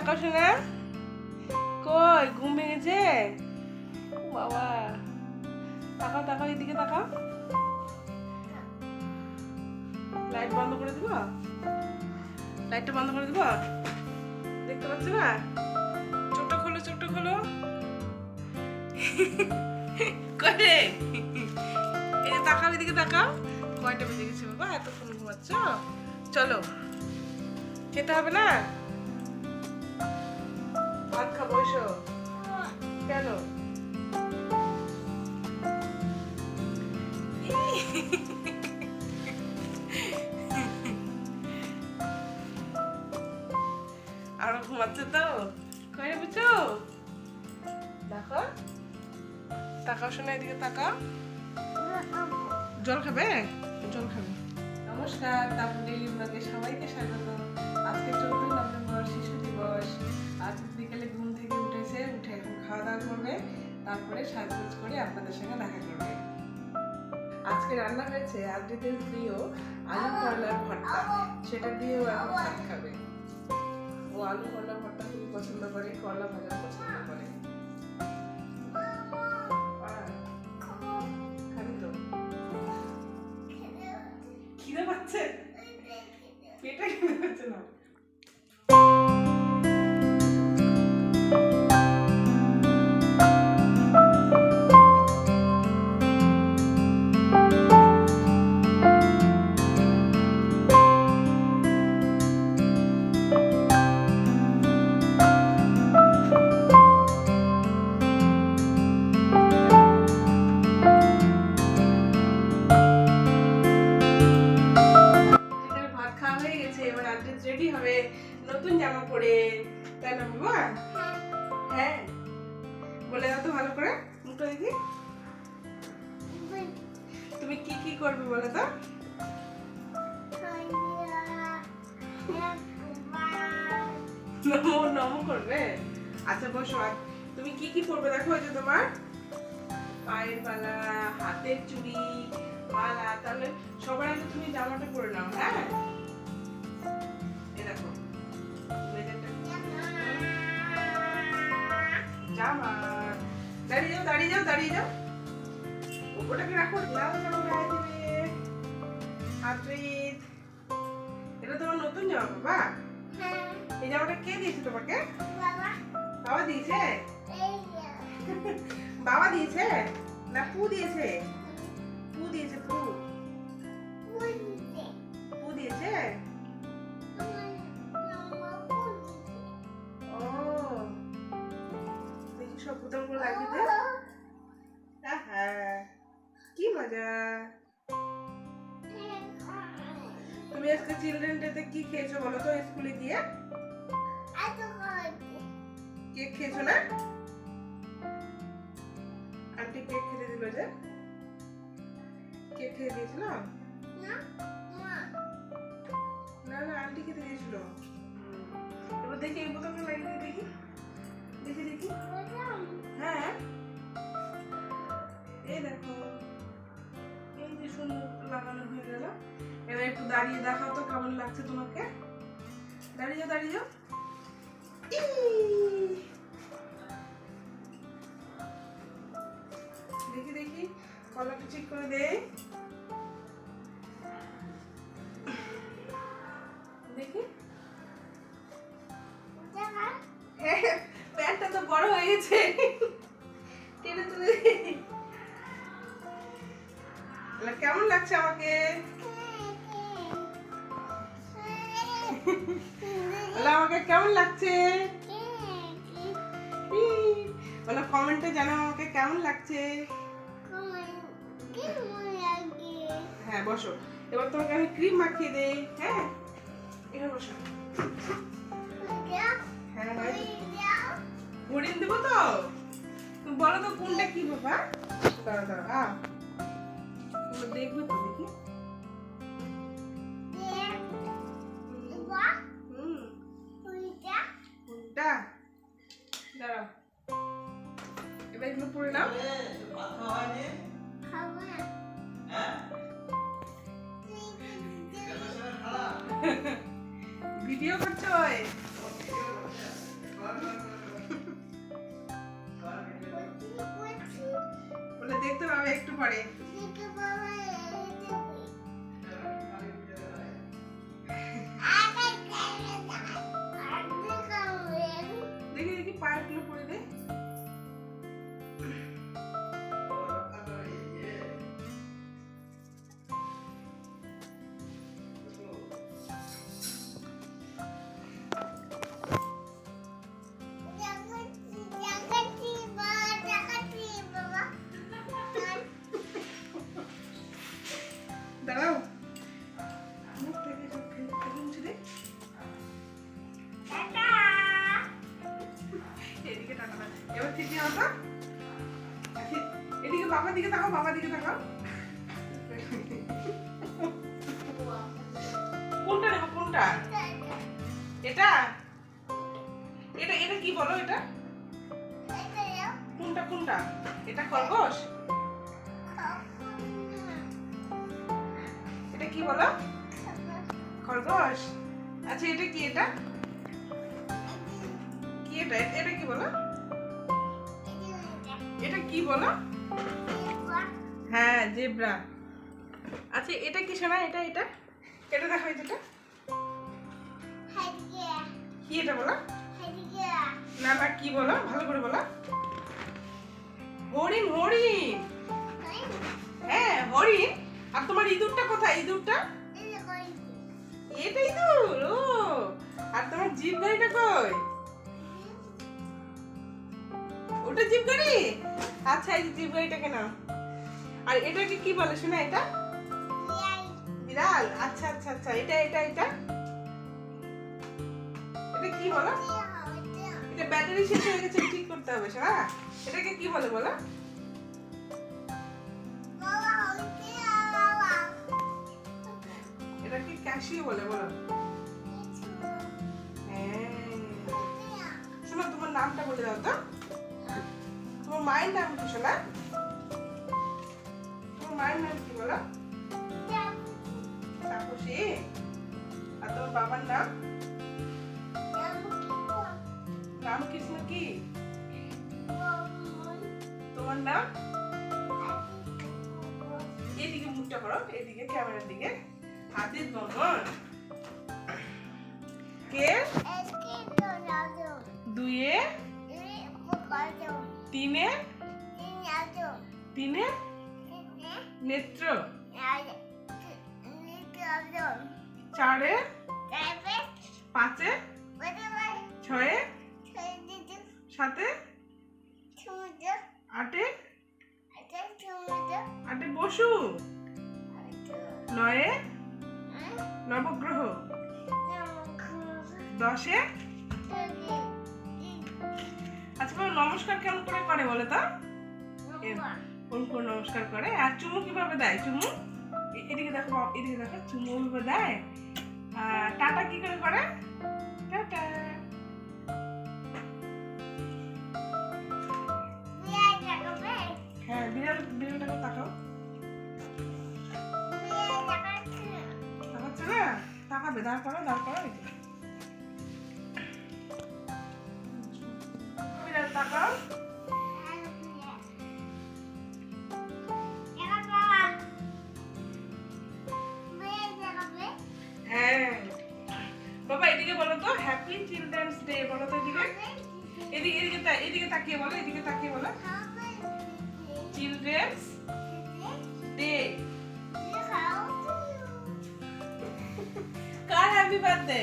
তাকাও শোনা, কই ঘুম ভেঙেছে? বাবা তাকাও তাকাও, এদিকে তাকাও। লাইট বন্ধ করে দিব, লাইটটা বন্ধ করে দিব। দেখতে পাচ্ছ না? চোখটা খোলো, চোখটা খোলো। করে এই যে তাকাও, এদিকে তাকাও। কয়টা বেজে গেছে বাবা? এতক্ষণ ঘুমাচ্ছ? চলো খেতে হবে না? ভাত খাবো, এসো। কেন? আরো ঘুমাচ্ছে তো? কয়ে বুঝছো? দেখো, তাকাও শোনা, এদিকে তাকাও। জল খাবে? জল খাবে। নমস্কার, তারপর ডেইলি ব্লগে সবাইকে স্বাগত। আজকে 14 নভেম্বর শিশু দিবস। আজ বিকেলে ঘুম থেকে উঠে এখন খাওয়া দাওয়া করবে, তারপরে সাজগোজ করে আপনাদের সঙ্গে দেখা করবে। আজকে রান্না হয়েছে আদ্রিতের প্রিয় আলু করলার ভর্তা, সেটা দিয়েও এখন ভাত খাবে। ও আলু করলা ভর্তা খুবই পছন্দ করে, করলা ভাজা পছন্দ করে। খাবি তো? খিদে পাচ্ছে? পেটে খিদে পাচ্ছে না? রেডি হবে নতুন জামা পরে, তাই না বাবা? হ্যাঁ, বলে দাও তো ভালো করে, মুখটা দেখি। তুমি কি কি করবে বলে তো? নমো নমো করবে? আচ্ছা বসো। তুমি কি কি পরবে দেখো? এই যে তোমার পায়ের মালা, হাতের চুড়ি, মালা। তাহলে সবার আগে তুমি জামাটা পরে নাও। হ্যাঁ, দেখো জামা। দাঁড়িয়ে যাও, দাঁড়িয়ে যাও, দাঁড়িয়ে যাও। ওটাকে রাখো, লাল জামা গায়ে দিবে। আদ্রিত, এটা তোমার নতুন জামা বাবা? এই জামাটা কে দিয়েছে তোমাকে? বাবা দিয়েছে? বাবা দিয়েছে না পু দিয়েছে? পু দিয়েছে, পু পু দিয়েছে। সব বোতামগুলো লাগিয়ে দে। কি মজা। তুমি আজকে চিলড্রেন ডেতে কি খেয়েছো বলো তো স্কুলে গিয়ে? কেক খেয়েছো না? আন্টি কেক খেতে দিল যে? কেক খেয়ে দিয়েছিল? না না, আন্টি খেতে দিয়েছিল। এবার দেখি এই বোতামটা লাগিয়ে দিয়ে দেখি, দেখি দেখি। হ্যাঁ, এই দেখো, এই যে সুন্দর লাগানো হয়ে গেল। এবার একটু দাঁড়িয়ে দেখাও তো কেমন লাগছে তোমাকে। দাঁড়িয়ে যাও, দাঁড়িয়ে যাও। দেখি দেখি, কলারটা ঠিক করে দে। দেখি, প্যান্টটা তো বড় হয়ে গেছে। টেনে তুলে কেমন লাগছে আমাকে? আমাকে কেমন লাগছে বলো, কমেন্টে জানাও আমাকে কেমন লাগছে। হ্যাঁ বসো, এবার তোমাকে আমি ক্রিম মাখিয়ে দেই। হ্যাঁ, এখানে বসো। হ্যাঁ ঘুরিয়ে দেবো তো? তুমি বলো তো কোনটা কি বাবা? দাঁড়া দাঁড়া, দেখবে তো, দেখি। দাঁড়াও, এবার এগুলো পরে নাও। ভিডিও করছো? বলে দেখতে পাবে একটু পরে। দেখি দেখি পায়েরগুলো পরে দে। দাঁড়াও, মুখ থেকে সব ফেলে মুছে দে। এদিকে টাকা না, এবার ঠিক আছে। এদিকে বাবার দিকে তাকাও, বাবার দিকে তাকাও। কোনটা নেবো, কোনটা? এটা এটা এটা কি বলো? এটা কোনটা কোনটা? এটা খরগোশ? এটা কি বলো? খরগোশ। আচ্ছা এটা কি? এটা কি? এটা এটা কি বলো? এটা কি বলো? হ্যাঁ, জেব্রা। আচ্ছা এটা কি শোনা? এটা এটা এটা দেখো, এটা কি? এটা বলো না না, কি বলো? ভালো করে বলো। হরিণ, হরিণ। হ্যাঁ হরিণ। আর তোমার ইঁদুরটা কোথায়? ইঁদুরটা? এটা ইঁদুর। ও, আর তোমার জিপ গাড়িটা কই? ওটা জিপ গাড়ি? আচ্ছা এই জিপ গাড়িটাকে নাও। আর এটাকে কি বলে শোনা? এটা বিড়াল। আচ্ছা আচ্ছা আচ্ছা, এটা এটা এটা এটা কি বলো? এটা ব্যাটারি শেষ হয়ে গেছে, ঠিক করতে হবে শোনা। এটাকে কি বলে বলো? এটাকে ক্যাশিও বলে বলো। হ্যাঁ, শোনো তোমার নামটা বলে দাও তো। তোমার মায়ের নাম কি শোনা? তোমার মায়ের নাম কি বলো? তাপসী। আর তোমার বাবার নাম? রামকৃষ্ণ। কি তোমার নাম? এদিকে মুখটা করো, এদিকে ক্যামেরার দিকে। হাতের দমন। কে? দুইয়ে তিনে তিনে নেত্র। চারে পাঁচে ছয়ে সাতে আটে আটে বসু। নয়ে নবগ্রহ। দশে আচ্ছা বলো নমস্কার কেমন করে করে বলে তো? কোন কোন নমস্কার করে? আর চুমু কিভাবে দেয়? চুমু এদিকে দেখো, এদিকে দেখো, চুমু কিভাবে দেয়। আর টাটা কি করে করে? টাটা। হ্যাঁ বিড়াল, বিড়ালটাকে তাকাও। তাকাচ্ছে না? তাকাবে, দাঁড় করো, দাঁড় করো। বিড়াল তাকাও। হ্যাঁ বাবা এদিকে বলো তো, হ্যাপি চিলড্রেন্স ডে বলো তো। এদিকে এদিকে এদিকে এদিকে তাকিয়ে বলো, এদিকে তাকিয়ে বলো। Children's day. কার হ্যাপি বার্থডে?